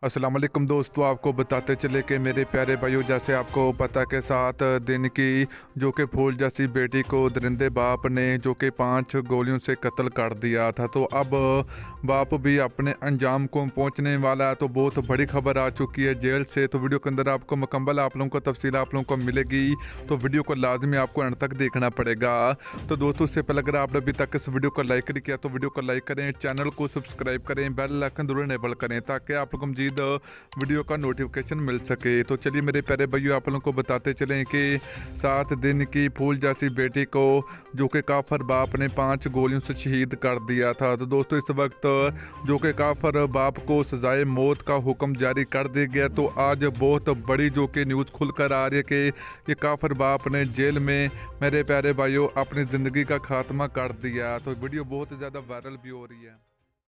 अस्सलाम वालेकुम दोस्तों, आपको बताते चले कि मेरे प्यारे भाइयों, जैसे आपको पता के साथ दिन की जो कि फूल जैसी बेटी को दरिंदे बाप ने जो कि 5 गोलियों से कत्ल कर दिया था, तो अब बाप भी अपने अंजाम को पहुंचने वाला है। तो बहुत बड़ी खबर आ चुकी है जेल से। तो वीडियो के अंदर आपको मुकम्मल आप लोगों को तफसील आप लोगों को मिलेगी, तो वीडियो को लाजमी आपको अंत तक देखना पड़ेगा। तो दोस्तों, उससे पहले अगर आपने अभी तक इस वीडियो को लाइक नहीं किया तो वीडियो को लाइक करें, चैनल को सब्सक्राइब करें, बेल आइकन जरूर इनेबल करें ताकि आप लोगों को वीडियो का नोटिफिकेशन मिल सके। तो चलिए मेरे प्यारे भाइयों, आप लोगों को बताते चलें कि 7 दिन की फूल जैसी बेटी को जो कि काफर बाप ने 5 गोलियों से शहीद कर दिया था। तो दोस्तों, इस वक्त जो कि काफर बाप को सजाए मौत का हुक्म जारी कर दिया गया। तो आज बहुत बड़ी जो कि न्यूज़ खुलकर आ रही है कि ये काफर बाप ने जेल में मेरे प्यारे भाइयों अपनी ज़िंदगी का खात्मा कर दिया। तो वीडियो बहुत ज़्यादा वायरल भी हो रही है।